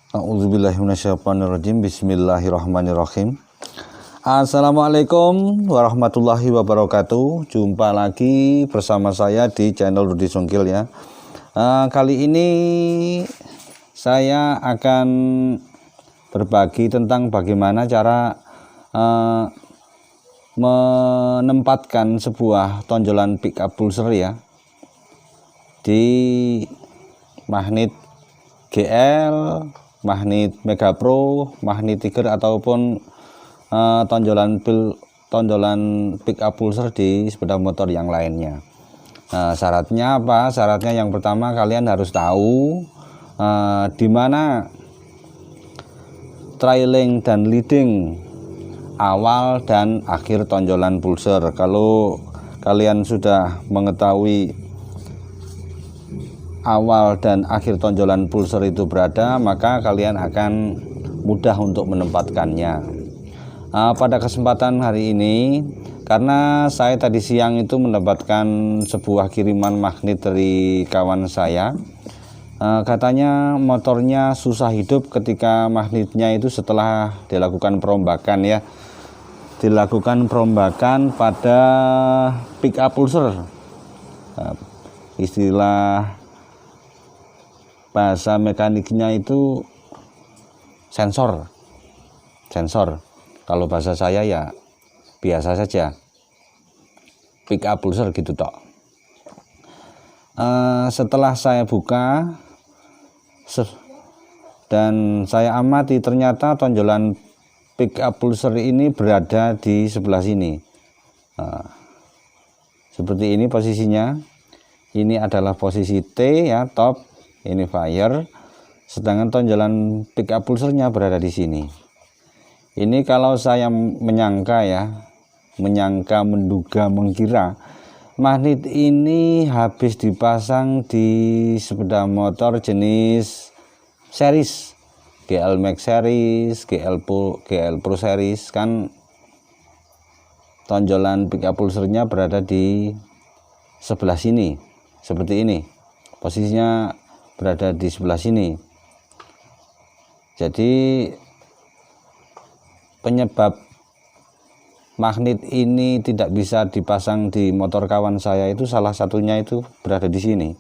A'udzubillahiminasyaitonirrajim. Bismillahirrahmanirrahim. Assalamualaikum warahmatullahi wabarakatuh. Jumpa lagi bersama saya di channel Rudi Sungkil ya. Kali ini saya akan berbagi tentang bagaimana cara menempatkan sebuah tonjolan pickup pulser ya di magnet GL, magnet Mega Pro, magnet Tiger ataupun tonjolan pickup pulser di sepeda motor yang lainnya. Syaratnya apa? Syaratnya yang pertama, kalian harus tahu di mana trailing dan leading awal dan akhir tonjolan pulser. Kalau kalian sudah mengetahui awal dan akhir tonjolan pulser itu berada, maka kalian akan mudah untuk menempatkannya. Pada kesempatan hari ini, karena saya tadi siang itu mendapatkan sebuah kiriman magnet dari kawan saya, katanya motornya susah hidup ketika magnetnya itu setelah dilakukan perombakan ya, dilakukan perombakan pada pickup pulser. Istilah bahasa mekaniknya itu sensor. Kalau bahasa saya ya biasa saja, pickup pulser gitu tok. Setelah saya buka dan saya amati, ternyata tonjolan pickup pulser ini berada di sebelah sini. Seperti ini posisinya. Ini adalah posisi T ya, top. Ini fire, sedangkan tonjolan pickup pulsernya berada di sini. Ini kalau saya menyangka ya, menduga, mengkira magnet ini habis dipasang di sepeda motor jenis series GL Max series, GL Pro series, kan tonjolan pickup pulsernya berada di sebelah sini, seperti ini posisinya, berada di sebelah sini. Jadi penyebab magnet ini tidak bisa dipasang di motor kawan saya itu salah satunya itu berada di sini.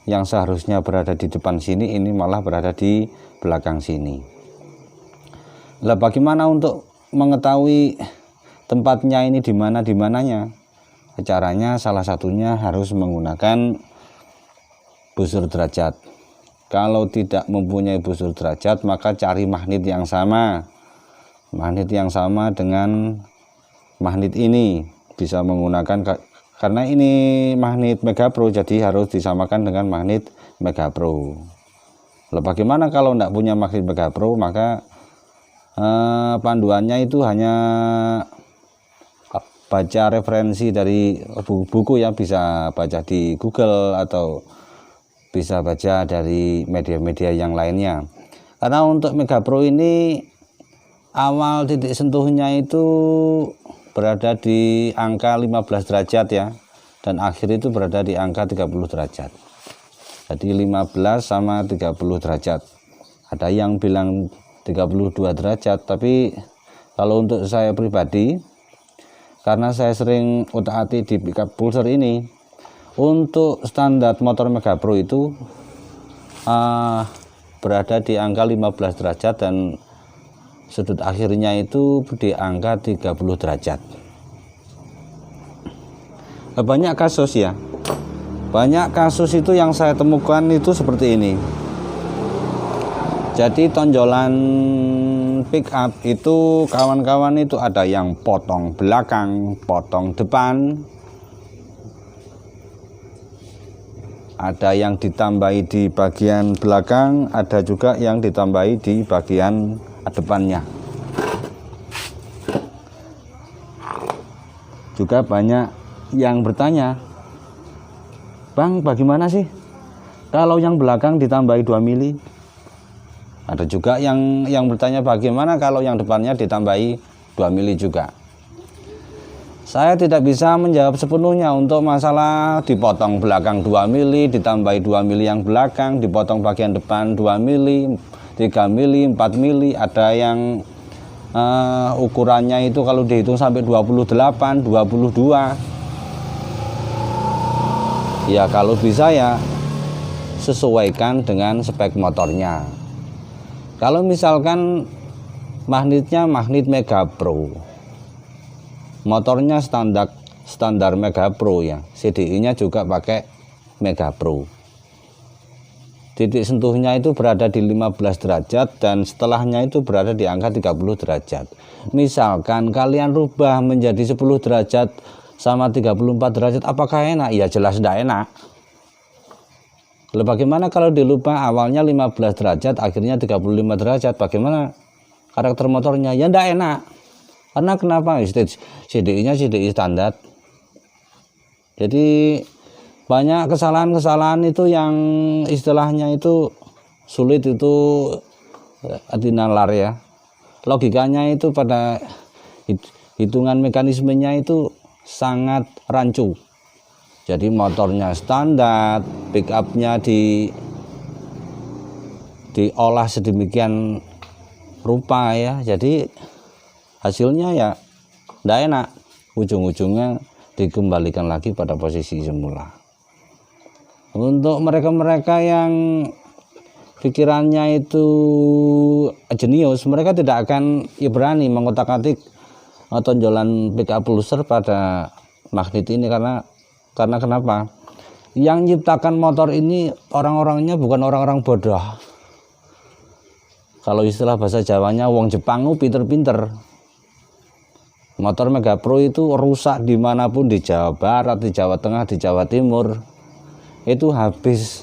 Yang seharusnya berada di depan sini, ini malah berada di belakang sini. Lah bagaimana untuk mengetahui tempatnya ini di mananya? Caranya salah satunya harus menggunakan busur derajat. Kalau tidak mempunyai busur derajat, maka cari magnet yang sama. Magnet yang sama dengan magnet ini bisa menggunakan, karena ini magnet Mega Pro, jadi harus disamakan dengan magnet Mega Pro. Lalu bagaimana kalau tidak punya magnet Mega Pro? Maka panduannya itu hanya baca referensi dari buku yang bisa baca di Google atau bisa baca dari media-media yang lainnya. Karena untuk Mega Pro ini awal titik sentuhnya itu berada di angka 15 derajat ya, dan akhir itu berada di angka 30 derajat. Jadi 15 sama 30 derajat. Ada yang bilang 32 derajat, tapi kalau untuk saya pribadi, karena saya sering utak-atik di pickup pulser ini, untuk standar motor Mega Pro itu berada di angka 15 derajat dan sudut akhirnya itu di angka 30 derajat. Banyak kasus ya, banyak kasus itu yang saya temukan itu seperti ini. Jadi tonjolan pickup itu kawan-kawan itu ada yang potong belakang, potong depan, ada yang ditambahi di bagian belakang, ada juga yang ditambahi di bagian depannya. Juga banyak yang bertanya, "Bang, bagaimana sih kalau yang belakang ditambahi 2 mili?" Ada juga yang bertanya, bagaimana kalau yang depannya ditambahi 2 mili juga? Saya tidak bisa menjawab sepenuhnya untuk masalah dipotong belakang 2 mili, ditambahi 2 mili yang belakang, dipotong bagian depan 2 mili, 3 mili, 4 mili, ada yang ukurannya itu kalau dihitung sampai 28, 22. Ya kalau bisa ya sesuaikan dengan spek motornya. Kalau misalkan magnetnya magnet Mega Pro, motornya standar Mega Pro ya, CDI-nya juga pakai Mega Pro. Titik sentuhnya itu berada di 15 derajat dan setelahnya itu berada di angka 30 derajat. Misalkan kalian rubah menjadi 10 derajat sama 34 derajat, apakah enak? Ya jelas tidak enak. Lalu bagaimana kalau dilubah awalnya 15 derajat, akhirnya 35 derajat, bagaimana karakter motornya? Ya tidak enak. Karena kenapa? CDI-nya CDI standar. Jadi banyak kesalahan-kesalahan itu yang istilahnya itu sulit itu dinalar ya. Logikanya itu pada hitungan mekanismenya itu sangat rancu. Jadi motornya standar, pick up-nya diolah sedemikian rupa ya. Jadi hasilnya ya tidak enak. Ujung-ujungnya dikembalikan lagi pada posisi semula. Untuk mereka-mereka yang pikirannya itu jenius, mereka tidak akan berani mengotak-atik tonjolan pick up pulser pada magnet ini karena kenapa? Yang menciptakan motor ini orang-orangnya bukan orang-orang bodoh. Kalau istilah bahasa Jawanya wong Jepang pinter-pinter. Motor Mega Pro itu rusak dimanapun, di Jawa Barat, di Jawa Tengah, di Jawa Timur. Itu habis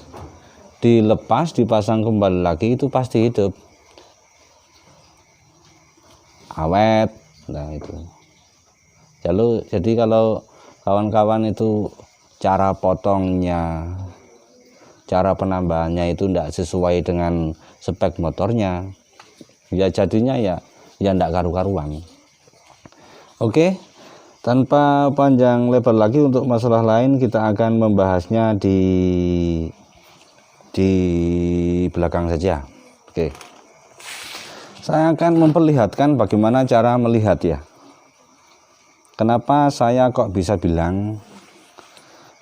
dilepas, dipasang kembali lagi itu pasti hidup. Awet. Nah itu. Jadi kalau kawan-kawan itu cara potongnya, cara penambahannya itu tidak sesuai dengan spek motornya, ya jadinya ya tidak karu-karuan. Oke, tanpa panjang lebar lagi untuk masalah lain kita akan membahasnya di belakang saja. Oke, saya akan memperlihatkan bagaimana cara melihat ya. Kenapa saya kok bisa bilang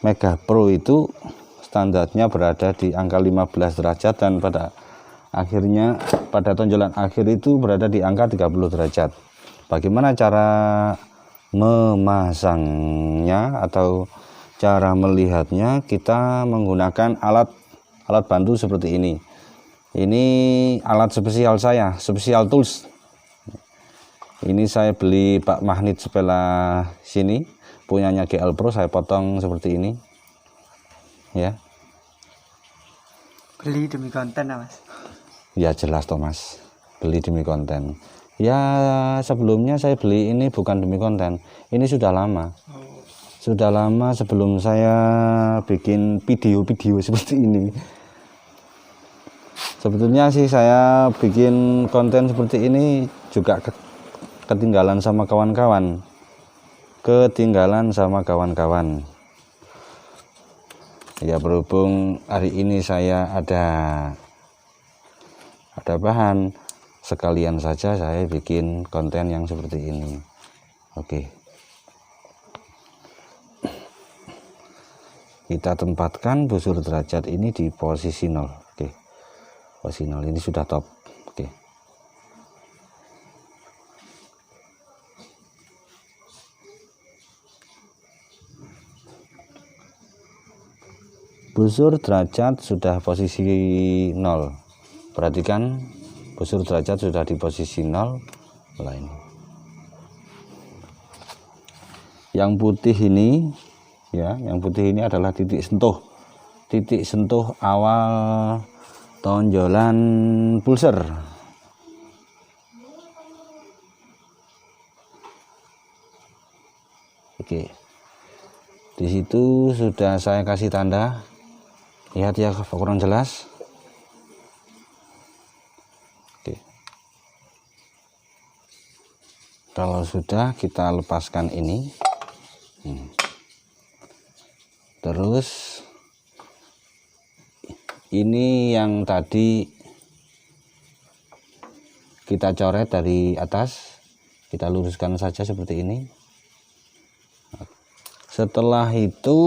Mega Pro itu standarnya berada di angka 15 derajat dan pada akhirnya pada tonjolan akhir itu berada di angka 30 derajat. Bagaimana cara memasangnya atau cara melihatnya? Kita menggunakan alat bantu seperti ini. Ini alat spesial saya, special tools. Ini saya beli bak magnet sebelah sini, punyanya GL Pro, saya potong seperti ini. Ya. Beli demi konten, Mas? Ya jelas Thomas, beli demi konten. Ya sebelumnya saya beli ini bukan demi konten, ini sudah lama. Sudah lama sebelum saya bikin video-video seperti ini. Sebetulnya sih saya bikin konten seperti ini juga ketinggalan sama kawan-kawan. Ya berhubung hari ini saya ada bahan, sekalian saja saya bikin konten yang seperti ini. Oke. Kita tempatkan busur derajat ini di posisi 0. Oke. Posisi 0 ini sudah top. Oke. Busur derajat sudah posisi 0. Perhatikan, busur derajat sudah di posisi 0. Lain. Yang putih ini ya, yang putih ini adalah titik sentuh. Titik sentuh awal tonjolan pulser. Oke. Di situ sudah saya kasih tanda. Lihat ya, kurang jelas. Oke. Kalau sudah, kita lepaskan ini. Terus ini yang tadi kita coret dari atas, kita luruskan saja seperti ini. Setelah itu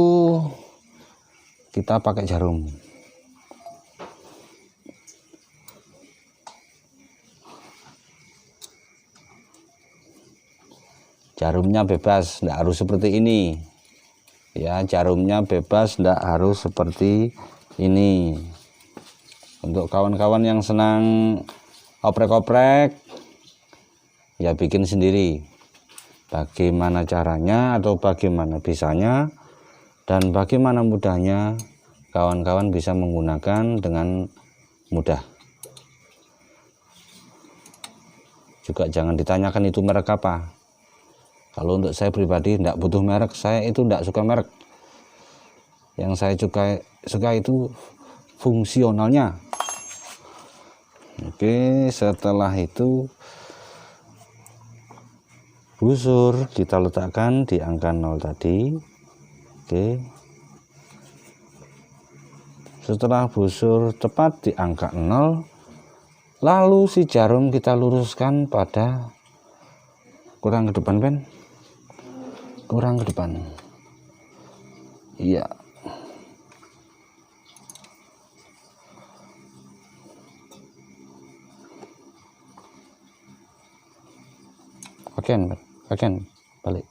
kita pakai jarum. Jarumnya bebas, tidak harus seperti ini ya, jarumnya bebas, tidak harus seperti ini. Untuk kawan-kawan yang senang oprek-oprek ya bikin sendiri bagaimana caranya atau bagaimana bisanya dan bagaimana mudahnya, kawan-kawan bisa menggunakan dengan mudah. Juga jangan ditanyakan itu merek apa. Kalau untuk saya pribadi tidak butuh merek, saya itu tidak suka merek. Yang saya suka itu fungsionalnya. Oke, setelah itu busur kita letakkan di angka 0 tadi. Oke. Setelah busur tepat di angka 0, lalu si jarum kita luruskan pada kurang ke depan, Ben. Kurang ke depan. Iya. Bagian balik.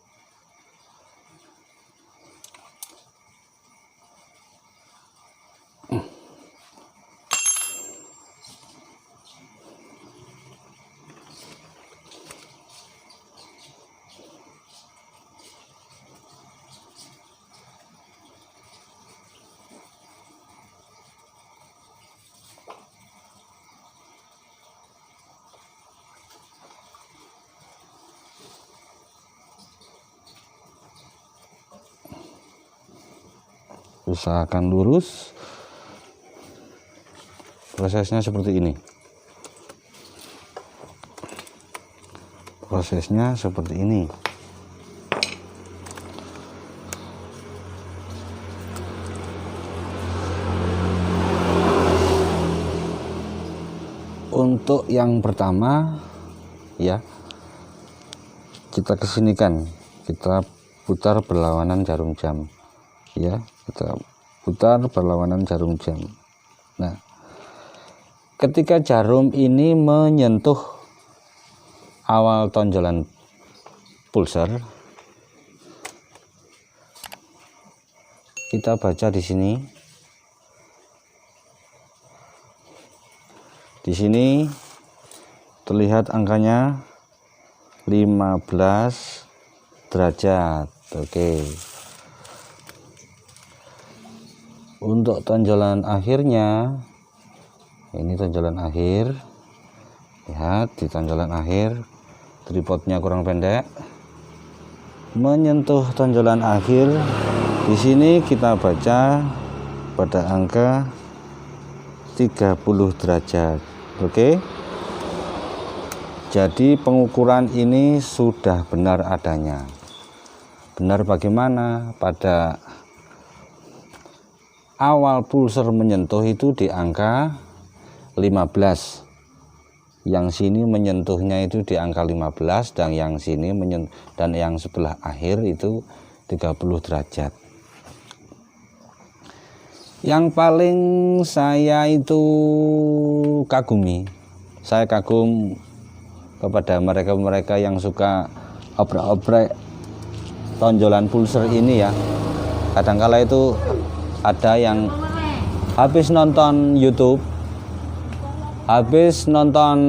Usahakan lurus. Prosesnya seperti ini. Prosesnya seperti ini. Untuk yang pertama ya, kita kesinikan, kita putar berlawanan jarum jam ya, kita putar berlawanan jarum jam. Nah, ketika jarum ini menyentuh awal tonjolan pulser, kita baca di sini. Di sini terlihat angkanya 15 derajat. Oke. Untuk tonjolan akhirnya, ini tonjolan akhir. Lihat di tonjolan akhir, tripodnya kurang pendek. Menyentuh tonjolan akhir, di sini kita baca pada angka 30 derajat. Oke. Jadi pengukuran ini sudah benar adanya. Benar bagaimana? Pada awal pulser menyentuh itu di angka 15. Yang sini menyentuhnya itu di angka 15 dan yang sini dan yang sebelah akhir itu 30 derajat. Yang paling saya itu kagumi, saya kagum kepada mereka-mereka yang suka oprek-oprek tonjolan pulser ini ya. Kadangkala itu ada yang habis nonton YouTube, habis nonton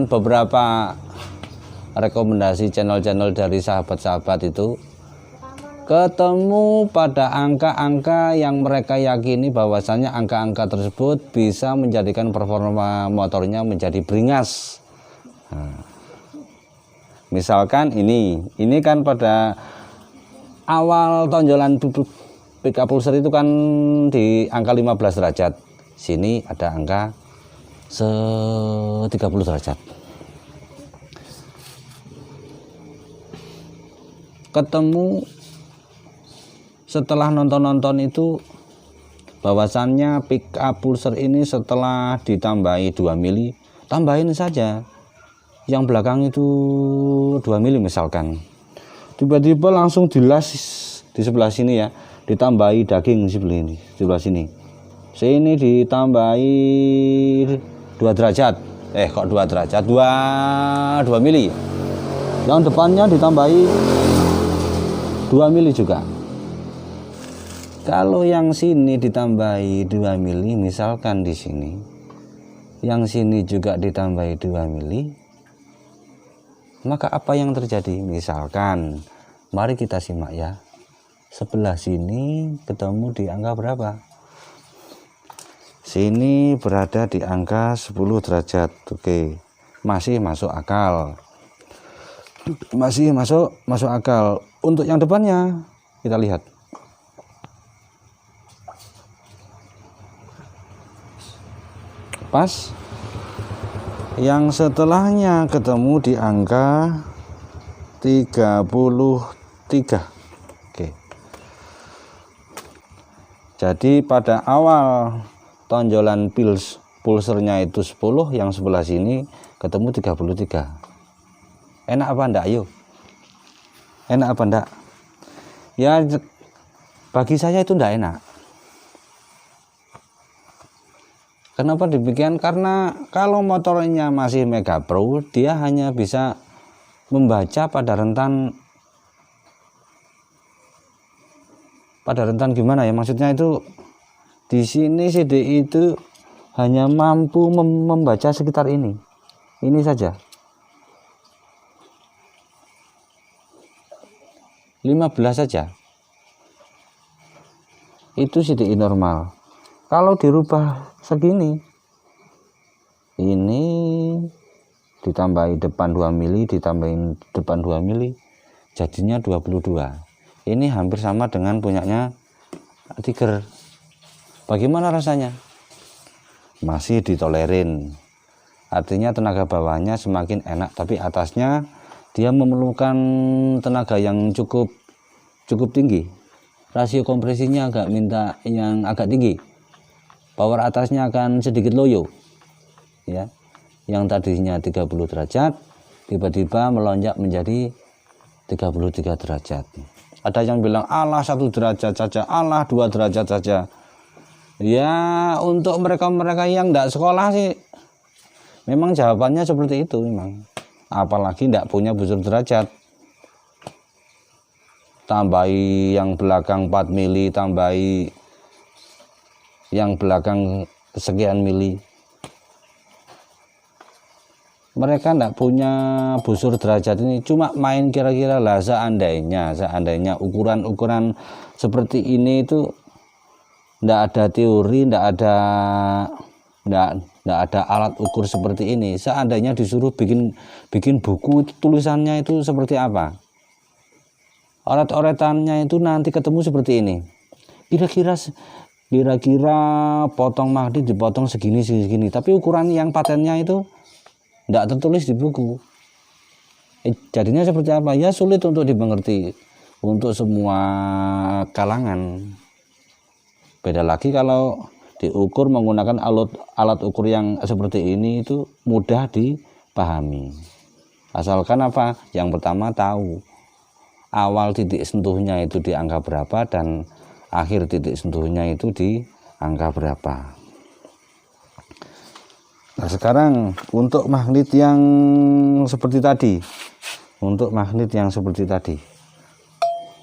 beberapa rekomendasi channel-channel dari sahabat-sahabat itu, ketemu pada angka-angka yang mereka yakini bahwasanya angka-angka tersebut bisa menjadikan performa motornya menjadi beringas. Nah, misalkan ini kan pada awal tonjolan pickup pulser itu kan di angka 15 derajat. Sini ada angka 30 derajat. Ketemu setelah nonton-nonton itu bahwasannya pickup pulser ini setelah ditambahi 2 mili, tambahin saja. yang belakang itu 2 mili misalkan, tiba-tiba langsung dilas di sebelah sini ya, ditambahi daging di sebelah sini ditambahi 2 derajat, kok 2 derajat, 2 mili, yang depannya ditambahi 2 mili juga. Kalau yang sini ditambahi 2 mili, misalkan di sini, yang sini juga ditambahi 2 mili, maka apa yang terjadi? Misalkan, mari kita simak ya, sebelah sini ketemu di angka berapa? Sini berada di angka 10 derajat. Oke, masih masuk akal. Masih masuk akal. Untuk yang depannya, kita lihat. Pas. Yang setelahnya ketemu di angka 33. Oke. Jadi pada awal tonjolan pulsernya itu 10, yang sebelah sini ketemu 33. Enak apa enggak? Ayo. Enak apa enggak? Ya, bagi saya itu enggak enak. Kenapa demikian? Karena kalau motornya masih Mega Pro, dia hanya bisa membaca pada rentan gimana ya? Maksudnya itu di sini CDI itu hanya mampu membaca sekitar ini saja. 15 saja. Itu CDI normal. Kalau dirubah segini, ini ditambahi depan 2 mili, ditambahin depan 2 mili, jadinya 22. Ini hampir sama dengan punyanya Tiger. Bagaimana rasanya? Masih ditolerin. Artinya tenaga bawahnya semakin enak, tapi atasnya dia memerlukan tenaga yang cukup tinggi. Rasio kompresinya agak minta yang agak tinggi. Power atasnya akan sedikit loyo, ya. Yang tadinya 30 derajat, tiba-tiba melonjak menjadi 33 derajat. Ada yang bilang, alah 1 derajat saja, alah 2 derajat saja. Ya, untuk mereka-mereka yang tidak sekolah sih, memang jawabannya seperti itu memang. Apalagi tidak punya busur derajat. Tambahi yang belakang 4 mili, tambahi yang belakang sekian mili. Mereka tidak punya busur derajat ini, cuma main kira-kira lah, seandainya ukuran seperti ini itu tidak ada teori, tidak ada alat ukur seperti ini. Seandainya disuruh bikin buku, tulisannya itu seperti apa, oret-oretannya itu nanti ketemu seperti ini. Kira-kira potong magnet dipotong segini, tapi ukuran yang patennya itu tidak tertulis di buku. Jadinya seperti apa? Ya sulit untuk dimengerti untuk semua kalangan. Beda lagi kalau diukur menggunakan alat ukur yang seperti ini, itu mudah dipahami. Asalkan apa? Yang pertama tahu awal titik sentuhnya itu di angka berapa dan akhir titik sentuhnya itu di angka berapa. Nah, sekarang untuk magnet yang seperti tadi,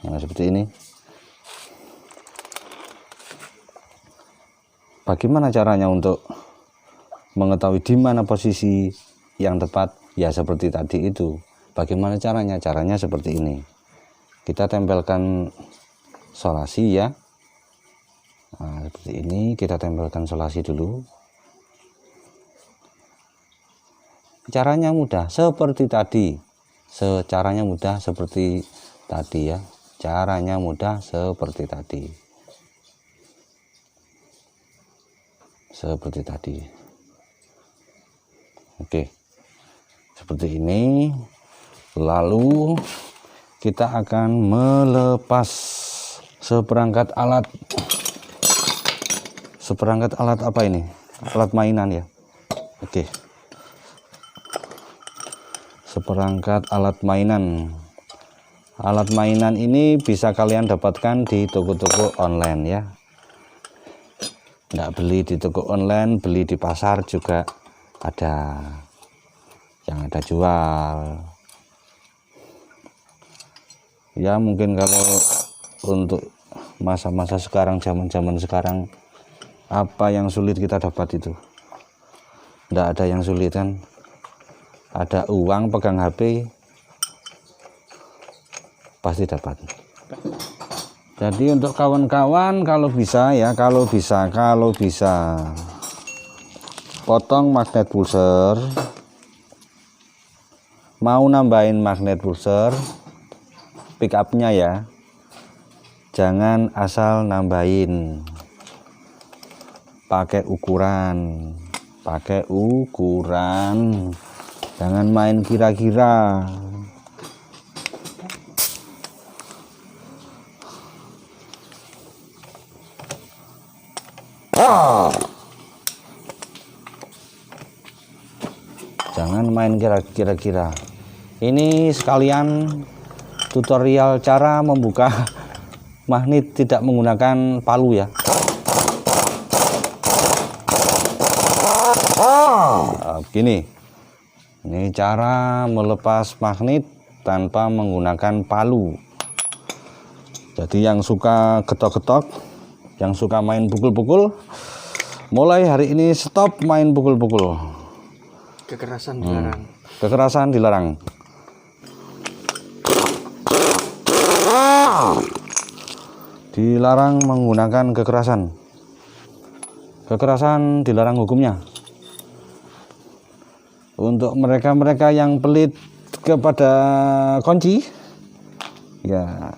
yang seperti ini, bagaimana caranya untuk mengetahui di mana posisi yang tepat? Ya seperti tadi itu. Bagaimana caranya? Caranya seperti ini. Kita tempelkan solasi ya. Nah, seperti ini kita tempelkan solasi dulu. Caranya mudah seperti tadi. Caranya mudah seperti tadi ya. Caranya mudah seperti tadi. Seperti tadi. Oke. Seperti ini. Lalu kita akan melepas seperangkat alat apa ini? Alat mainan ya. Oke. seperangkat alat mainan. Alat mainan ini bisa kalian dapatkan di toko-toko online ya. Nggak beli di toko online, beli di pasar juga ada yang ada jual. Ya mungkin kalau untuk masa-masa sekarang, zaman-zaman sekarang, apa yang sulit kita dapat itu? Nggak ada yang sulit kan? Ada uang, pegang HP, pasti dapat. Jadi untuk kawan-kawan kalau bisa ya, kalau bisa potong magnet pulser, mau nambahin magnet pulser, pick up-nya ya, jangan asal nambahin, pakai ukuran, jangan main kira-kira. Jangan main kira-kira. Ini sekalian tutorial cara membuka magnet tidak menggunakan palu ya. Begini, ini cara melepas magnet tanpa menggunakan palu. Jadi yang suka getok-getok, yang suka main pukul-pukul, mulai hari ini stop main pukul-pukul. Kekerasan dilarang. Kekerasan dilarang. Dilarang menggunakan kekerasan. Kekerasan dilarang hukumnya. Untuk mereka-mereka yang pelit kepada kunci, ya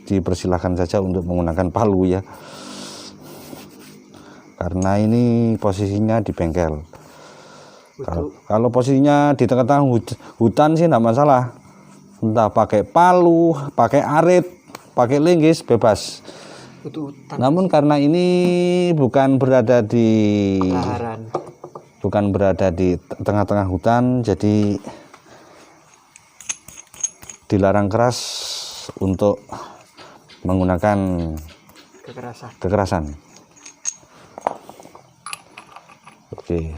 dipersilahkan saja untuk menggunakan palu ya. Karena ini posisinya di bengkel. Kalau posisinya di tengah-tengah hutan sih enggak masalah. Entah pakai palu, pakai arit, pakai linggis, bebas. Namun karena ini bukan berada di laharan, bukan berada di tengah-tengah hutan, jadi dilarang keras untuk menggunakan kekerasan. Oke.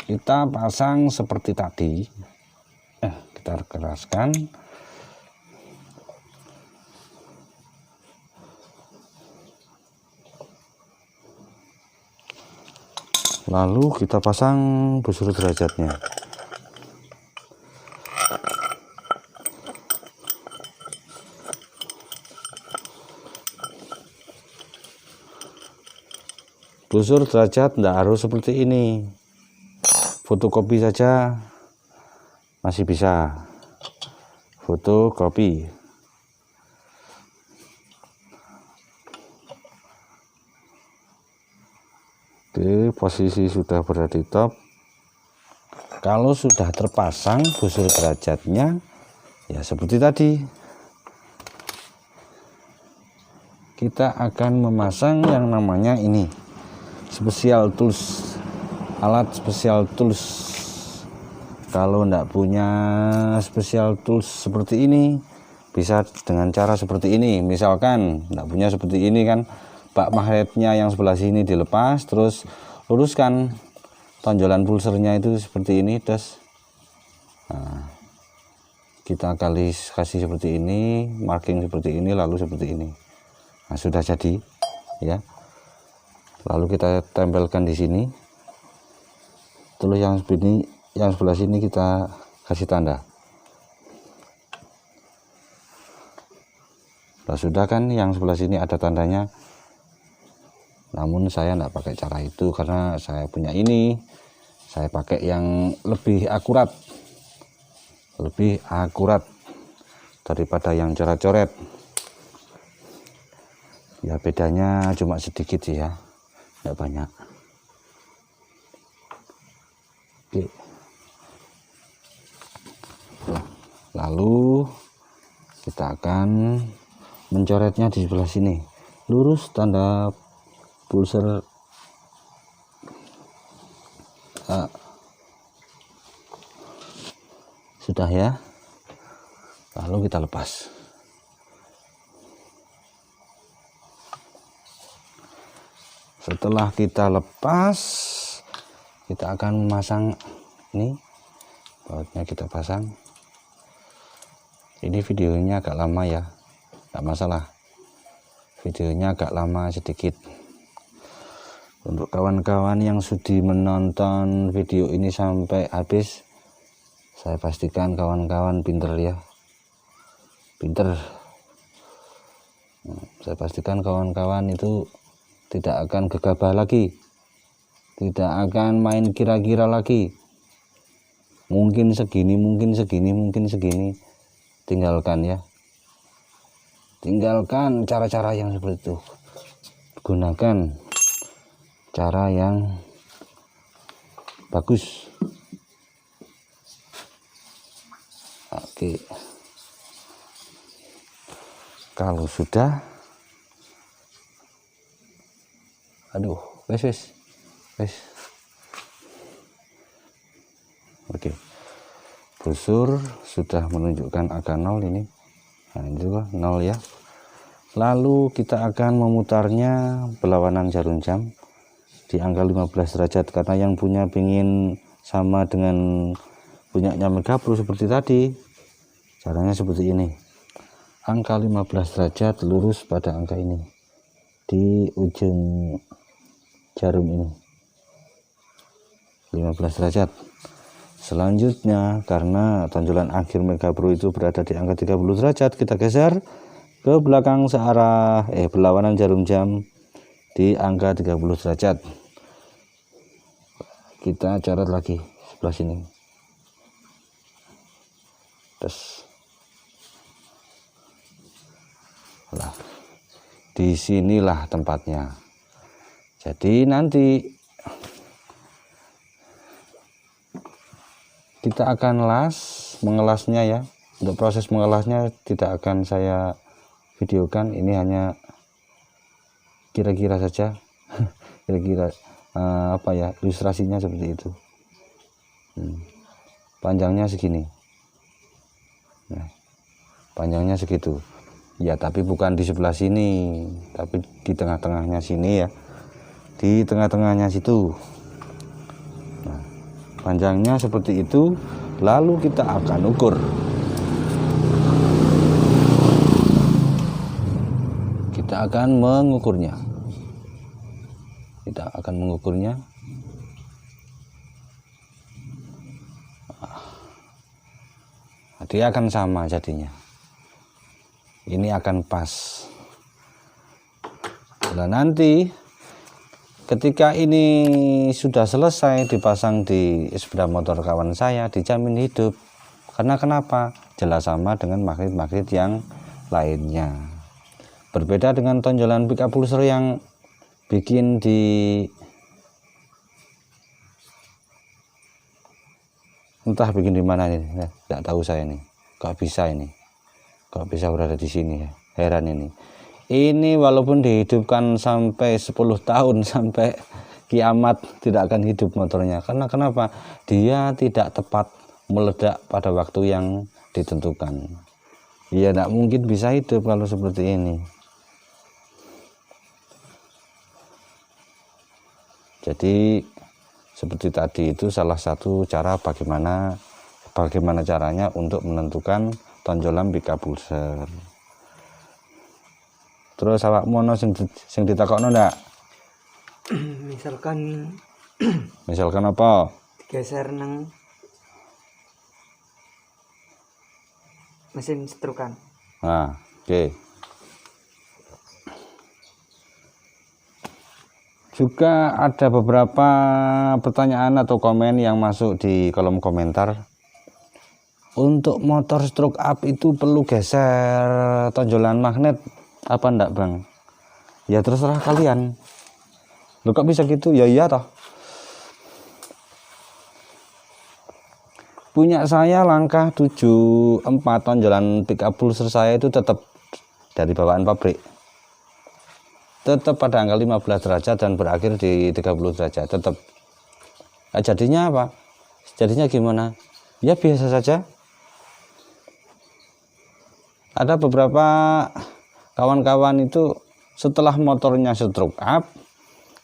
Kita pasang seperti tadi, kita keraskan, lalu kita pasang busur derajatnya. Busur derajat tidak harus seperti ini. Fotokopi saja masih bisa. Fotokopi. Oke, posisi sudah berada di top. Kalau sudah terpasang busur derajatnya, ya seperti tadi. Kita akan memasang yang namanya ini, special tools. Alat special tools. Kalau enggak punya special tools seperti ini, bisa dengan cara seperti ini. Misalkan enggak punya seperti ini kan, bak magnetnya yang sebelah sini dilepas, terus luruskan tonjolan pulsernya itu seperti ini, terus kita kasih seperti ini, marking seperti ini, lalu seperti ini. Nah, sudah jadi ya. Lalu kita tempelkan di sini. Terus yang sebelah sini kita kasih tanda. Nah, sudah kan yang sebelah sini ada tandanya. Namun saya tidak pakai cara itu karena saya punya ini. Saya pakai yang lebih akurat. Lebih akurat daripada yang coret-coret. Ya bedanya cuma sedikit sih ya. Tidak banyak. Oke. Lalu kita akan mencoretnya di sebelah sini, lurus tanda pulser. Sudah ya, lalu kita lepas. Setelah kita lepas, kita akan memasang ini, bautnya kita pasang. Ini videonya agak lama ya, nggak masalah, videonya agak lama sedikit. Untuk kawan-kawan yang sudi menonton video ini sampai habis, saya pastikan kawan-kawan pinter ya, pinter. Saya pastikan kawan-kawan itu tidak akan gegabah lagi, tidak akan main kira-kira lagi, mungkin segini, mungkin segini, mungkin segini. Tinggalkan ya, tinggalkan cara-cara yang seperti itu, gunakan cara yang bagus. Oke, kalau sudah, aduh, wes. Oke, busur sudah menunjukkan angka 0 ini. Nah, ini juga 0 ya. Lalu kita akan memutarnya berlawanan jarum jam di angka 15 derajat, karena yang punya pingin sama dengan punyanya Megapro seperti tadi. Caranya seperti ini. Angka 15 derajat lurus pada angka ini di ujung jarum ini, 15 derajat. Selanjutnya, karena tonjolan akhir Megapro itu berada di angka 30 derajat, kita geser ke belakang searah berlawanan jarum jam di angka 30 derajat. Kita coret lagi sebelah sini. Terus lah, disinilah tempatnya. Jadi nanti kita akan mengelasnya ya. Untuk proses mengelasnya tidak akan saya videokan, ini hanya kira-kira saja. Kira-kira apa ya, ilustrasinya seperti itu. Panjangnya segini. Nah, panjangnya segitu. Ya, tapi bukan di sebelah sini, tapi di tengah-tengahnya sini ya. Di tengah-tengahnya situ. Nah, panjangnya seperti itu. Lalu kita akan ukur. Kita akan mengukurnya. Dia akan sama jadinya. Ini akan pas. Nah, nanti ketika ini sudah selesai dipasang di sepeda motor kawan saya, dijamin hidup. Karena kenapa? Jelas sama dengan magnet-magnet yang lainnya. Berbeda dengan tonjolan pickup pulser yang bikin di entah bikin di mana ini, tidak tahu saya nih. Kok bisa berada di sini ya? Heran ini. Ini walaupun dihidupkan sampai 10 tahun sampai kiamat tidak akan hidup motornya. Karena kenapa? Dia tidak tepat meledak pada waktu yang ditentukan. Ya tidak mungkin bisa hidup kalau seperti ini. Jadi seperti tadi itu salah satu cara bagaimana caranya untuk menentukan tonjolan pickup pulser. Terus awak mono sing ditakokno ndak? Misalkan apa? Geser nang mesin setrukan. Nah, oke. Juga ada beberapa pertanyaan atau komen yang masuk di kolom komentar. Untuk motor stroke up itu perlu geser tonjolan magnet apa enggak, Bang? Ya terserah kalian. Loh, kok bisa gitu? Ya iya toh. Punya saya langkah 74, tonjolan pickup pulser saya itu tetap dari bawaan pabrik. Tetap pada angka 15 derajat dan berakhir di 30 derajat tetap. Nah, jadinya apa? Jadinya gimana? Ya biasa saja. Ada beberapa kawan-kawan itu setelah motornya stroke up,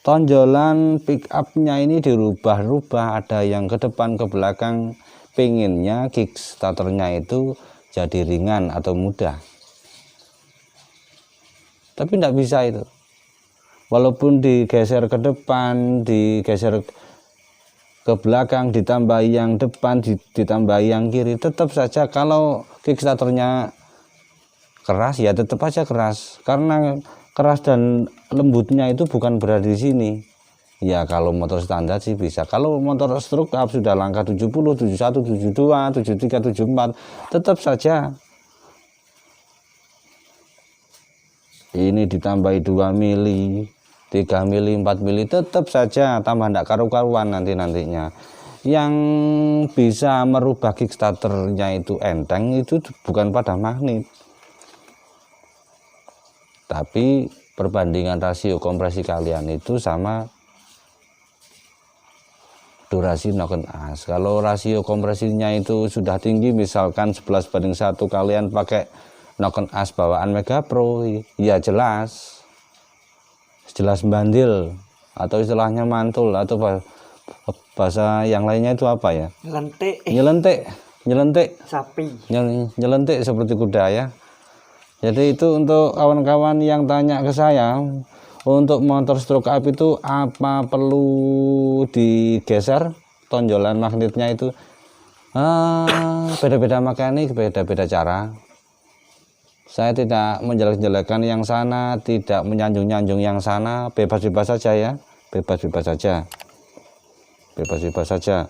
tonjolan pick up-nya ini dirubah-rubah, ada yang ke depan ke belakang, pengennya kickstarternya itu jadi ringan atau mudah. Tapi tidak bisa itu. Walaupun digeser ke depan, digeser ke belakang, ditambah yang depan, ditambah yang kiri, tetap saja kalau kickstarternya keras ya tetap aja keras. Karena keras dan lembutnya itu bukan berada di sini. Ya kalau motor standar sih bisa. Kalau motor stroke up sudah langkah 70, 71, 72, 73, 74, tetap saja ini ditambahi 2 mili, 3 mili, 4 mili, tetap saja tambah tidak karu-karuan nantinya. Yang bisa merubah kickstarternya itu enteng itu bukan pada magnet, tapi perbandingan rasio kompresi kalian itu sama durasi knock as. Kalau rasio kompresinya itu sudah tinggi, misalkan 11:1, kalian pakai knock as bawaan Mega Pro, ya jelas bandil, atau istilahnya mantul, atau bahasa yang lainnya itu apa ya? Nyelentik sapi, nyelentik seperti kuda ya. Jadi itu untuk kawan-kawan yang tanya ke saya, untuk motor stroke up itu apa perlu digeser tonjolan magnetnya itu? Beda-beda mekanik, beda-beda cara. Saya tidak menjelek-jelekan yang sana, tidak menyanjung-nyanjung yang sana, bebas-bebas saja ya, bebas-bebas saja.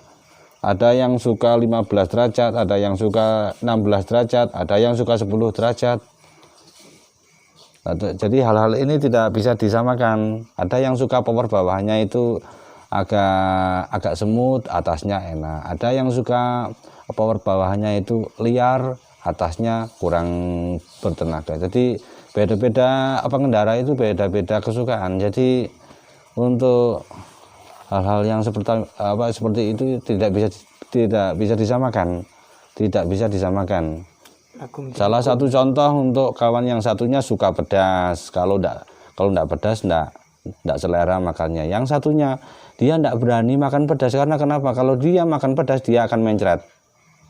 Ada yang suka 15 derajat, ada yang suka 16 derajat, ada yang suka 10 derajat. Jadi hal-hal ini tidak bisa disamakan. Ada yang suka power bawahnya itu agak semut, atasnya enak. Ada yang suka power bawahnya itu liar, atasnya kurang bertenaga. Jadi beda-beda pengendara itu beda-beda kesukaan. Jadi untuk hal-hal yang seperti itu tidak bisa disamakan. Salah satu contoh untuk kawan yang satunya suka pedas. Kalau enggak pedas enggak selera makannya. Yang satunya dia enggak berani makan pedas karena kenapa? Kalau dia makan pedas dia akan mencret.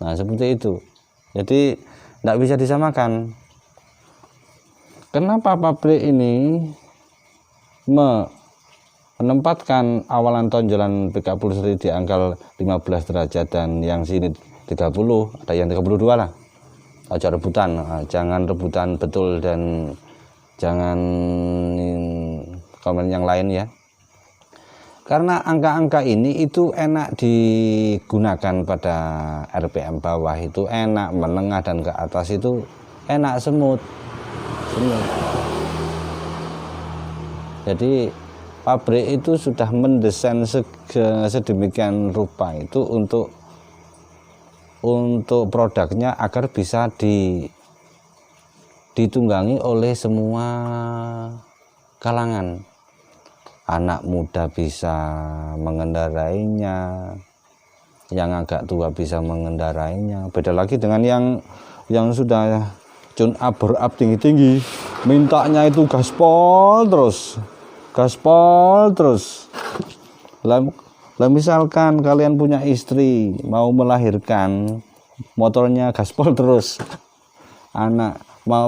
Nah, seperti itu. Jadi tidak bisa disamakan. Kenapa pabrik ini menempatkan awalan tonjolan pickup pulsari di angka 15 derajat dan yang sini 30, ada yang 32 lah. Aja rebutan, jangan rebutan betul dan jangan komen yang lain ya. Karena angka-angka ini itu enak digunakan pada RPM bawah, itu enak, menengah dan ke atas itu enak, semut. Jadi pabrik itu sudah mendesain sedemikian rupa itu untuk produknya agar bisa ditunggangi oleh semua kalangan. Anak muda bisa mengendarainya, yang agak tua bisa mengendarainya. Beda lagi dengan yang sudah tune up tinggi-tinggi, mintanya itu gaspol terus. Lah misalkan kalian punya istri mau melahirkan, motornya gaspol terus. Anak mau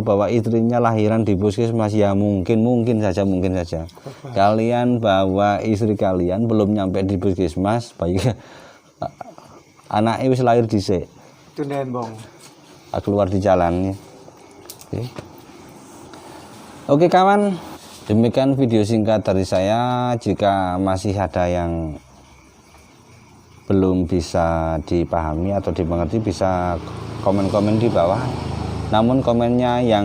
bawa istrinya lahiran di puskesmas, ya mungkin saja kalian bawa istri kalian belum nyampe di puskesmas, baik anaknya wis lahir dhisik itu nembong keluar di jalan. Oke kawan, demikian video singkat dari saya. Jika masih ada yang belum bisa dipahami atau dimengerti, bisa komen-komen di bawah. Namun komennya yang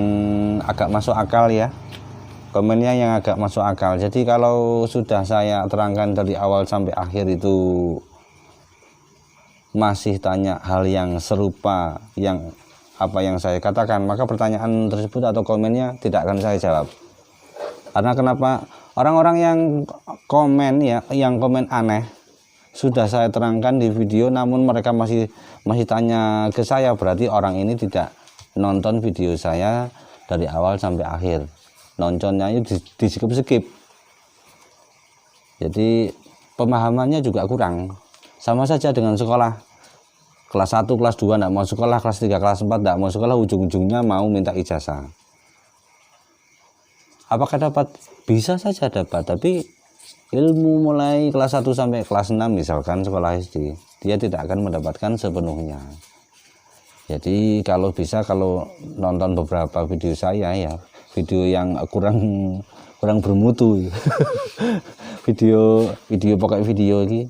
agak masuk akal ya, Jadi kalau sudah saya terangkan dari awal sampai akhir itu masih tanya hal yang serupa, yang apa yang saya katakan, maka pertanyaan tersebut atau komennya tidak akan saya jawab. Karena kenapa? Orang-orang yang komen ya, yang komen aneh sudah saya terangkan di video, namun mereka masih tanya ke saya, berarti orang ini tidak nonton video saya dari awal sampai akhir. Nontonnya itu di skip. Jadi pemahamannya juga kurang. Sama saja dengan sekolah. Kelas 1, kelas 2 enggak mau sekolah, kelas 3, kelas 4 enggak mau sekolah, ujung-ujungnya mau minta ijazah. Apakah dapat? Bisa saja dapat, tapi ilmu mulai kelas 1 sampai kelas 6 misalkan sekolah SD, dia tidak akan mendapatkan sepenuhnya. Jadi kalau bisa, kalau nonton beberapa video saya ya, video yang kurang bermutu. video pokoknya video ini.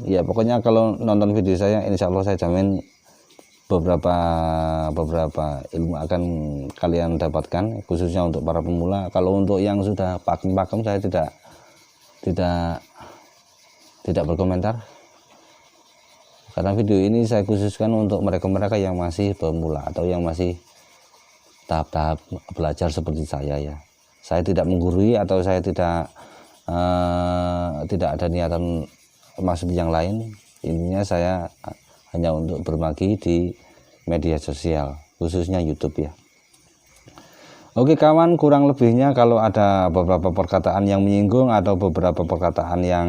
Ya pokoknya kalau nonton video saya, insya Allah saya jamin beberapa ilmu akan kalian dapatkan, khususnya untuk para pemula. Kalau untuk yang sudah pakem saya tidak berkomentar, karena video ini saya khususkan untuk mereka yang masih pemula atau yang masih tahap-tahap belajar seperti saya ya. Saya tidak menggurui atau saya tidak ada niatan maksud yang lain. Intinya saya hanya untuk berbagi di media sosial, khususnya YouTube ya. Oke kawan, kurang lebihnya kalau ada beberapa perkataan yang menyinggung atau beberapa perkataan yang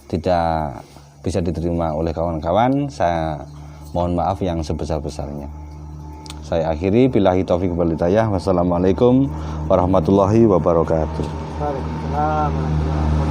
tidak bisa diterima oleh kawan-kawan, saya mohon maaf yang sebesar-besarnya. Saya akhiri, billahi taufiq wal hidayah. Wassalamualaikum warahmatullahi wabarakatuh. Waalaikumsalam warahmatullahi wabarakatuh.